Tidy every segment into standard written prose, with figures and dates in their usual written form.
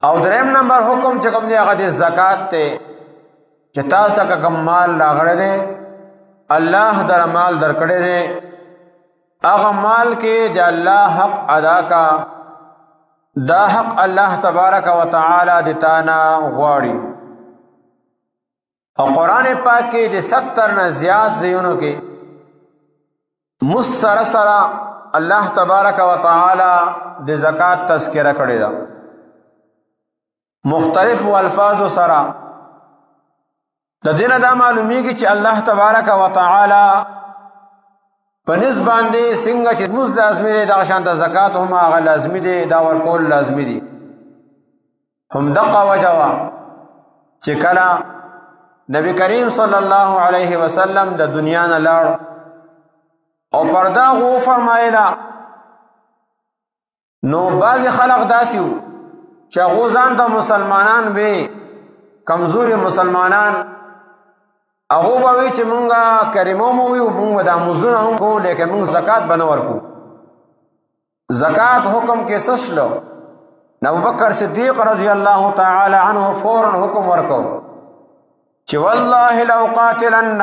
او دریم نمبر حکم چې کوم دی هغه د زکات ته چې تاسو کوم مال راغړی دی الله در مال درکړی دی هغه مال کې د الله حق ادا کا دا حق الله تبارک و تعالی د تانا غواړي او قرآن پاک کې د 70 نه زیات ځایونو کې مسر الله تبارک و تعالی د زکات تذکرہ کړی دا مختلف الفاظ سره د دین دا معلومیږي چې الله تبارک و تعالی په نسبت باندې څنګه چې موږ لازمي دي دا شان د زکات هم هغه لازمي دي دا ورکول لازمي دي هم دقه وجوا چې کله نبی کریم صلی الله علیه وسلم د دنیا نه لاړ او پردا غو فرمایلا نو بعض خلق داسیو چې غوزان د مسلمانان به کمزوري مسلمانان هغه به وی چې مونږه کریمو مو وی مونږ د مزونه هم کو لیکن مونږ زکات بنور کو زکات حکم کې سسلو ابو بکر صدیق رضی الله تعالی عنه فورا حکم ورکو چې والله لو قاتلن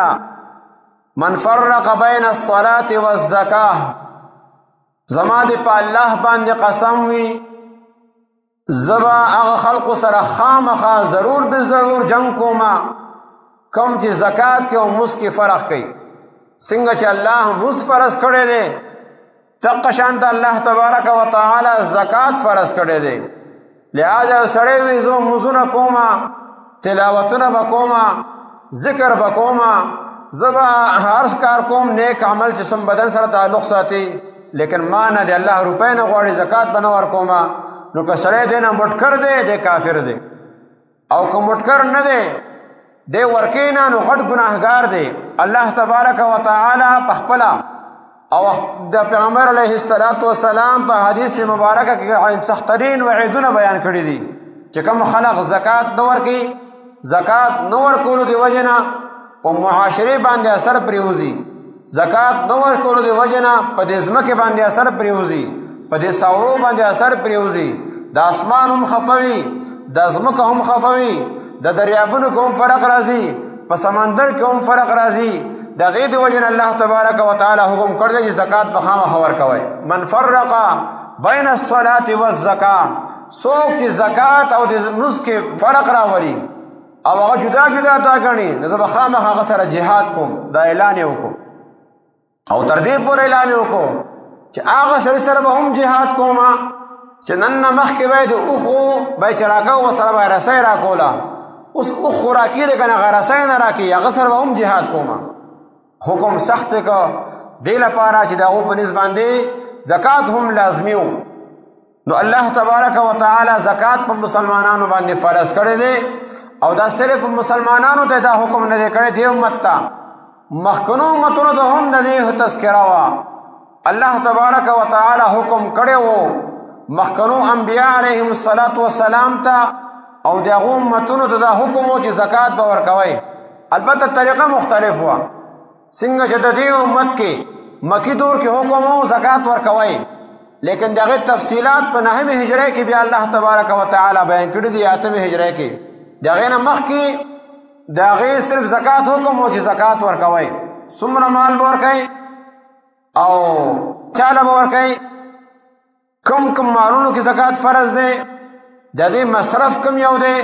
من فرق بین الصلاة والزکاه زما دې په الله باندې قسم وی زبا هغه خلق سره خامخا ضرور به ضرور جنگ کوما کم چې زکات کې او مس کې فرق کوي څنګه چې الله مس فرض کړی دی دقه شان د الله تبارک و تعالی زکات فرض کړی دی لہذا سړی وی زه مزونه کوما تلاوتونه وکوما ذکر وکوما زبا هر کار کوم نیک عمل چې سم بدن سره تعلق ساتي لیکن ما نه دی الله روپے نه غواړي زکات بنور کوما نو که سړی دی نه مټکر دی د کافر دی او که مټکر نه دی دی ورکینا نو غټ گناهګار دی الله تبارک و تعالی پخپلا او د پیغمبر علیه الصلاۃ والسلام په حدیث مبارکه کې سخترین وعیدونه بیان کړی دي چې کوم خلق زکات نو ورکی زکات نو ورکول دی وجنا او معاشره باندې اثر پریوزی زکات نو ورکول دی وجنا په دې ځمکه باندې اثر پریوزی په دې ساورو باندې اثر پریوزی د اسمان هم خفوي د ځمکه هم خفوي د دریابونو کوم فرق راځي په سمندر کې هم فرق راځي د غید وجن الله تبارک و تعالی حکم کړی چې زکات په خامہ خبر کوي من فرق بین الصلاة والزکاه څوک چې زکات او د نس کې فرق راولي او هغه جدا جدا تا غني نو به خامہ هغه سره jihad کوم دا اعلان وکړو او تر دې پورې اعلان وکړو چې هغه سره به هم jihad کوما چې نن مخکې وای د اوخو به چراکا و سره به رسای را کولا اوس اوخو راکی لکنه غرسای نه راکی هغه سره به هم jihad کوما حکم سخت کا دی لپاره چې دا په نسبت باندې زکات هم لازمي وو نو الله تبارک و تعالی زکات په مسلمانانو باندې فرض کړی دی او دا صرف مسلمانانو ته دا حکم نه دی کړی دی امت ته مخکنو امتونو ته هم نه دی تذکرہ وا الله تبارک و تعالی حکم کړی وو مخکنو انبیاء علیهم الصلاۃ والسلام ته او دغه امتونو ته دا حکم وو چې زکات به ورکوي البته طریقه مختلف وا څنګه چې د دې امت کې مکی دور کې حکم او زکات ورکوي لیکن دغه تفصيلات په 9 هجری کې بیا الله تبارک و تعالی بیان کړی دی 8 هجری کې دغه نه مخ کې دغه صرف زکات حکم او چې زکات ورکوي څومره مال ورکوي او چاله ورکوي کم مالونو کې زکات فرض دی د دې مصرف کم یو دی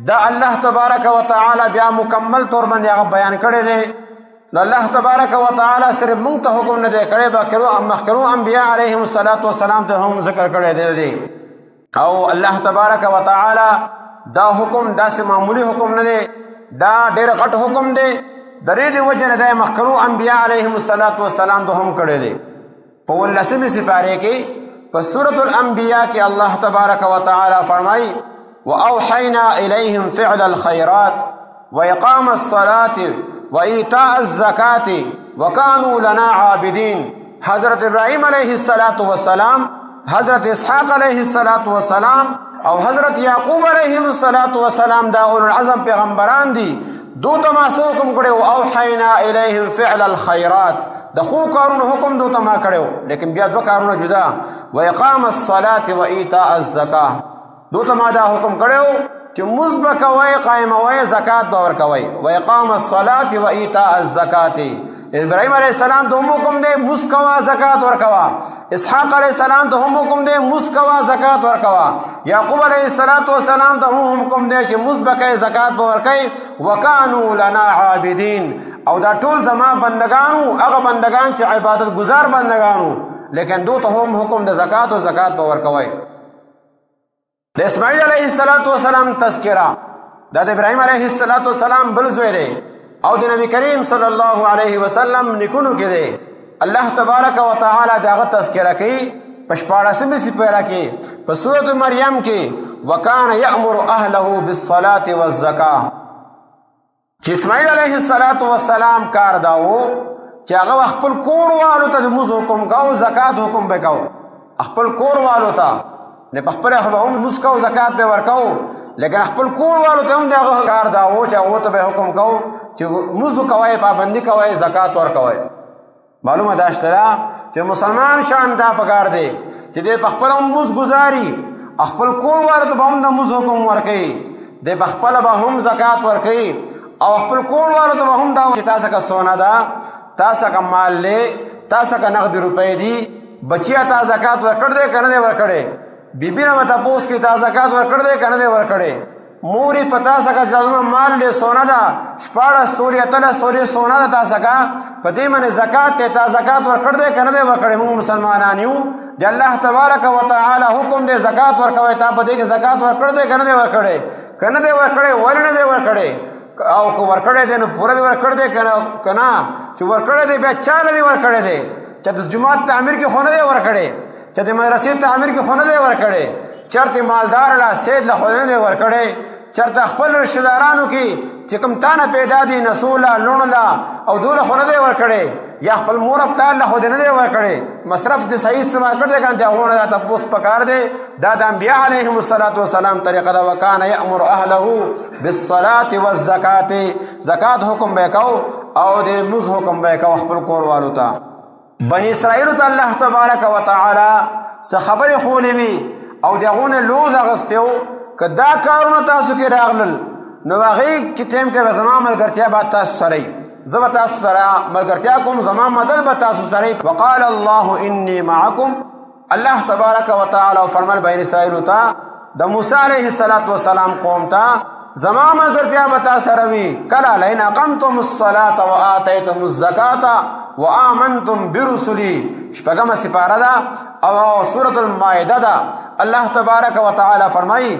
دا الله تبارک و تعالی بیا مکمل طور باندې هغه بیان کړی دی الله تبارک و تعالی صرف مونږ ته حکم نه دی کړی بلکې مخکرو انبیاء علیهم الصلاۃ والسلام ته هم ذکر کړی دی او الله تبارک و تعالی دا حکم داسې معمولی حکم نه دی دا ډېر غټ حکم دی د دې وجه نه دی مخکرو انبیاء علیهم الصلاۃ والسلام ته هم کړی دی په 19 سپاره کې په سورۃ الانبیاء کې الله تبارک و تعالی فرمایي واوحینا الیہم فعل الخیرات واقام الصلاة وإيتاء الزكاة وكانوا لنا عابدين حضرت ابراہیم علیہ الصلاة والسلام حضرت اسحاق علیہ الصلاة والسلام او حضرت یعقوب علیہ الصلاة والسلام دا اولو العظم پیغمبران دی دو تماسو حکم کړو اوحینا الیہم فعل الخیرات د خو کارونو حکم دو تما کړو لیکن بیا دو کارونو جدا واقام الصلاة وإيتاء الزكاة دو ته ما دا حکم کړو چې مونځ به کوئ قایموئ زکات به ورکوئ و اقام الصلاة و ایتاء الزکات ابراهیم علیہ السلام ته هم حکم دی مونځ کوه زکات ورکوه اسحاق علیہ السلام ته هم حکم دی مونځ کوه زکات ورکوه یعقوب علیہ السلام ته هم حکم دی چې مونځ به کوئ زکات به ورکوئ وکانوا لنا عابدین او دا ټول زما بندگانو هغه بندگان چې عبادت گزار بندگانو لیکن دو ته هم حکم د زکات او زکات به ورکوئ د اسماعیل علیہ السلام تذکرہ دا د ابراهیم علیہ السلام بل زوی دی او د نبی کریم صلی الله علیه وسلم نکونو کې دی الله تبارک و تعالی داغه تذکرہ کوي په 14مې سپاره کې په سورۃ مریم کې وکانه یأمر اهله بالصلاة والزکاة چې اسماعیل علیہ السلام کار داو چې هغه خپل کور والو ته د موږ حکم کاو زکات حکم وکاو خپل کور والو ته نه په خپل هم مسکو زکات به ورکاو لیکن خپل کور والو ته هم دغه کار دا و چې هغه ته به حکم کو چې مزو کوي پابندي کوي زکات ورکوي معلومه ده چې مسلمان شان دا پکار دی چې د خپل هم مز گزاري خپل کور والو ته هم د مز حکم ورکوي د خپل به هم زکات ورکوي او خپل کور والو ته هم دا چې تاسو کا سونا ده تاسو کا مال له تاسو کا نقد روپے دي بچیا تا زکات ورکړ دې کنه ورکړې بیبی نه متا پوس کې تا زکات ورکړ دې کنه دې ورکړې موري پتا سکه ځما مال له سونا دا شپاړه ستوري اتل ستوري سونا دا تا سکه پدې من زکات ته تا زکات ورکړ دې کنه دې ورکړې موږ مسلمانان یو د الله تبارک و تعالی حکم دې زکات ورکوي تا پدې کې زکات ورکړ دې کنه دې ورکړې کنه دې ورکړې ورنه دې ورکړې او کو ورکړې دې نو پوره دې ورکړ دې کنه چې ورکړې دې بیا چاله دې ورکړې دې چې د جمعه تعمیر کې خونه دې ورکړې چې د مدرسې تعمیر کې خونه دې ورکړې چرته مالدار لا سید له خونه دې ورکړې چرته خپل رشتہ دارانو کې چې کوم تانه پیدا دي نسولا لونلا او دوله خونه دې ورکړې یا خپل مور خپل له خونه دې ورکړې مصرف دې صحیح استعمال کړ دې کنه هغه ته پوس پکار دې دا د انبیاء علیهم السلام طریقه دا وکانه یامر اهله بالصلاه والزکات زکات حکم وکاو او دې مز حکم وکاو خپل کور والو ته بنی اسرائیل ته الله تبارک و تعالی څه خبر خولې وی او دغه لوز غستیو کدا کارونه تاسو کې راغلل نو هغه کې تیم کې زما ملګرتیا به تاسو سره زما تاسو سره ملګرتیا کوم زما مدد به تاسو سره وقال الله انی معکم الله تبارک و تعالی فرمایل بنی اسرائیل ته د موسی علیه السلام قوم ته زما ملګرتیا به تاسو سره وی کلا لئن اقمتم الصلاة وآتیتم الزکاة وآمنتم برسلی شپږم سپاره ده او سورۃ المائده ده الله تبارک و تعالی فرمایي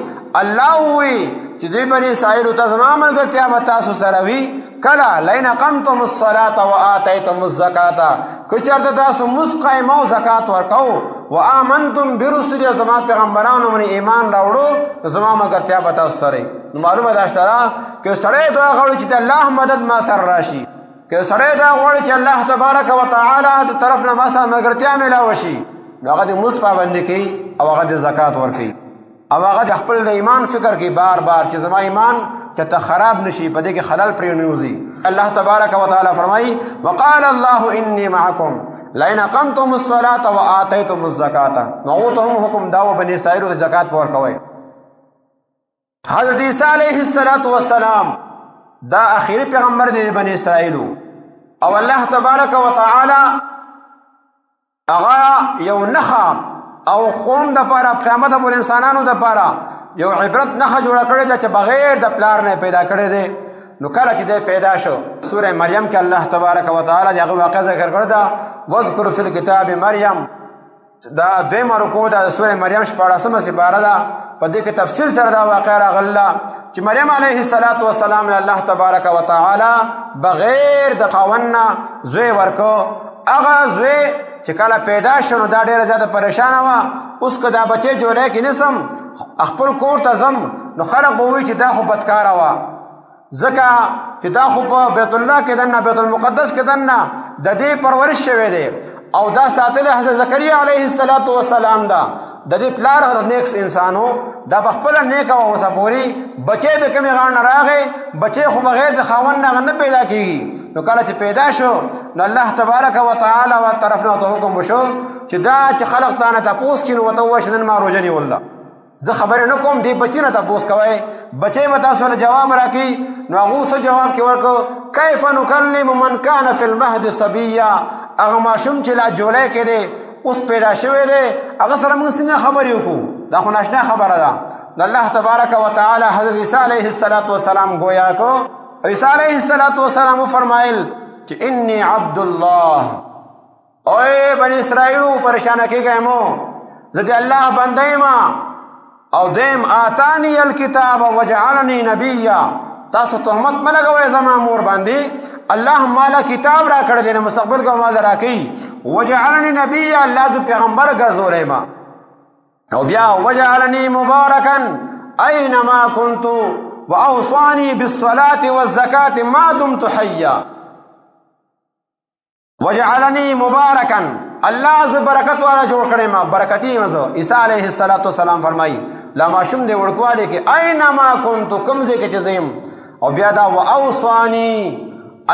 الله وی چې دې بنی اسرائیل ته زما ملګرتیا به تاسو سره وی کلا لئن اقمتم الصلاة وآتیتم الزکاة که چېرته تاسو مونځ قایمو زکات ورکو وآمنتم برسلی زما پیغمبرانو باندې ایمان راوړو زما ملګرتیا به تاسو سره معلومه ده چې سړی دعا غواړي چې الله مدد ما سره راشي که سړی دا غواړي چې الله تبارک و تعالی د طرف نه ما سره ملګرتیا میلاو شي نو هغه د مونځ پابندي کوي او هغه د زکات ورکوي او هغه د خپل د ایمان فکر کوي بار بار چې زما ایمان چې ته خراب نشي په دې کې خلل پرې نه وځي الله تبارک و تعالی فرمایي وقال الله انی معکم لئن اقمتم الصلاة وآتیتم الزکاة نو ته هم حکم دا و بنی اسرائیل ته زکات ورکوي حضرت عیسی علیه السلام دا اخیری پیغمبر دی بنی اسرائیل او الله تبارک و تعالی هغه یو نخا او قوم د پاره قیامت ابو انسانانو د پاره یو عبرت نخا جوړ کړی دا چې بغیر د پلار نه پیدا کړی دی نو کله چې دی پیدا شو سوره مریم کې الله تبارک و تعالی دغه واقعه ذکر کړی دا وذکر فی الکتاب مریم دا دویم رکوع د سوره مریم 14مه سپاره ده په دې کې تفصیل سره دا واقعه راغله چې مریم علیه السلام الله تبارک و تعالی بغیر د خاوند زوی ورکو هغه زوی چې کله پیدا شونه دا ډیره زیاته پریشان و اوس که دا بچی جوړه کې نسم خپل کور ته زم نو خلق به وی چې دا خو بدکار و ځکه چې دا خو په بیت الله کې دنه بیت المقدس کې دنه د دې پرورش شوی دی او دا ساتل حضرت زکریا علیه السلام دا د دې پلار نیک انسانو دا بخپل نیک او وسپوري بچي د کمی غان راغې بچي خو بغیر د خاوند نه پیدا کیږي نو کله چې پیدا شو نو الله تبارک و تعالی و طرفنا ته حکم وشو چې دا چې خلق تانه تاسو کینو وتو وشنن ما روزنی والله زه خبرې نه کوم دې بچي نه تپوس کوئ بچی به تاسو له جواب راکړي نو هغه څه جواب کې ورکړو کیف نکلم من کان فی المهد صبیا هغه ماشوم چې لا جولی کې دی اوس پیدا شوی دی هغه سره موږ څنګه خبرې وکړو دا خو ناشنا خبره ده د الله تبارک وتعالی حضرت عیسی علیه السلام گویا کو عیسی علیه السلام فرمایل چې انی عبد الله اوه بنی اسرائیل پریشان کېږئ مو زه د الله بنده ما او دیم آتانی الکتاب وجعلنی نبیا تاسو تهمت مه لګوئ زما مور باندې الله مالا کتاب را کړی دی مستقبل کو مال راکړي وجعلنی نبیا الله زه پیغمبر ګرځولی ما او بیا وجعلنی مبارکا اینما کنت واوصانی بالصلاة والزکاة ما دمت حیا وجعلنی مبارکا الله ز برکت والا جوړ کړی ما برکتی مزه عیسی علیه السلام فرمایي لا ماشوم دی وړکواله کې اینما کنت کمزه کې چزیم او بیا دا واوصانی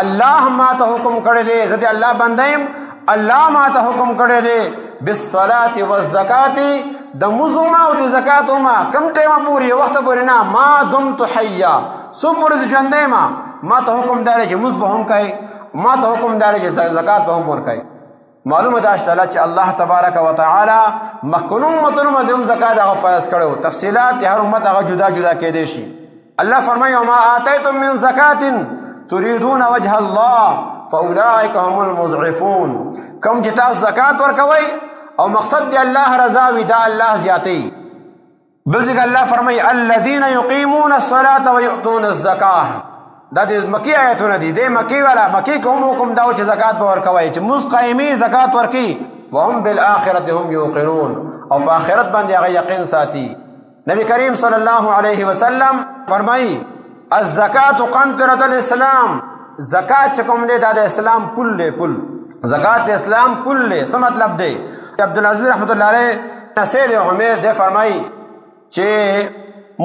الله ما ته حکم کړی دی زه د الله بندایم الله ما ته حکم کړی دی بالصلاة والزکاة د مزما او د زکات ما کم ټیمه پوری وخت پوری نه ما دمت حیا سو پورز ژوندې ما ته حکم دی چې مز به هم کوي ما ته حکم دی چې زکات به هم ورکوي معلومه ده چې الله تبارک وتعالى مخکونو امتونو د زکات هغه فرض کړو تفصيلات هر امت هغه جدا جدا کې دي شي الله فرمایي وما آتیتم من زکات تريدون وجه الله فاولئک هم المضعفون کوم چې تاسو زکات ورکوي او مقصد دی الله رضا وي دا الله زیاتی بل ځکه الله فرمایي الذين يقيمون الصلاة ويؤتون الزکاه دا د مکی آیتونه دي د مکی والا مکی کوم حکم دا چې زکات به ورکوي چې مستقیمی زکات ورکي وهم بالآخرة هم يوقنون او په آخرت باندې هغه یقین ساتي نبی کریم صلی الله علیه وسلم فرمایي الزکات قنطرة الاسلام زکات کوم دی دا د اسلام پل دی پل زکات د اسلام پل دی څه مطلب دی عبدالعزیز رحمت الله علیه سید عمر دی فرمایي چې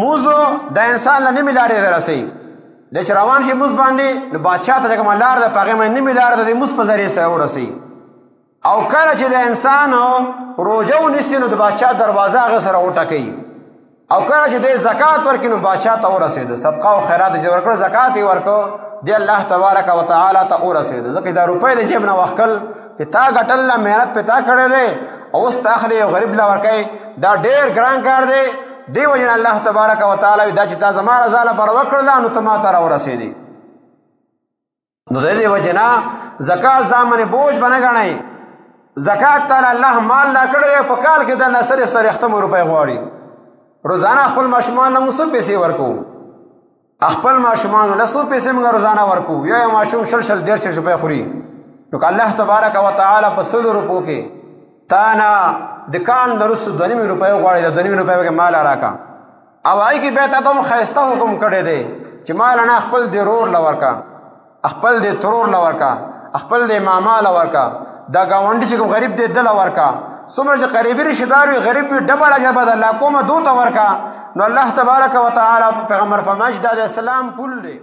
موزو د انسان له نیمې لارې رسوي د چې روان شي موز باندې د بادشاه ته کومه لار ده په هغې باندې نیمې لار ده د موز په ذریعې سره ورسوي او کله چې د انسان روژه ونیسي نو د بادشاه دروازه هغې سره وټکوي او کله چې دی زکات ورکړي نو بادشاه ته ورسېده صدقه او خیرات چې ورکړه زکات یې ورکړه دی الله تبارک وتعالی ته ورسېده ځکه دا روپۍ د جیب نه واخیستل چې تا ګټل محنت پې تا کړی دی او اوس ته اخلي یو غریب له ورکوي دا ډېر ګران کار دی دی وجه الله تبارک وتعالی دا چې تا زما رضا لپاره وکړله نو ته ما ته راورسېدې نو د دې وجه نه زکات ځان بوج به نه ګڼئ زکات تعالی الله مال لا کړی په کال کې درنه صرف څلوېښتمو روپۍ غواړي روزانه خپل ماشومانو له موږ څو پیسې ورکوو خپل ماشومانو له څو پیسې موږ روزانه ورکوو یو ماشوم شل دېرش روپۍ خوري نو که الله تبارک وتعالی په 100 روپو کې تا نه د کال نه وروسته 2.5 روپۍ غواړي د 2.5 روپۍ کې مال راکړه او هغې کې بیا تا ته هم ښایسته حکم کړی دی چې مال نه خپل د رور له ورکړه خپل د ترور له ورکړه خپل د ماما له ورکړه دا ګاونډي چې کوم غریب دی ده له ورکړه څومره چې قریبي رشته دار وي غریب وي ډبل اجر به د الله کومه دو ته ورکړه نو الله تبارک وتعالی پیغمبر فرمایي دا د اسلام پل دی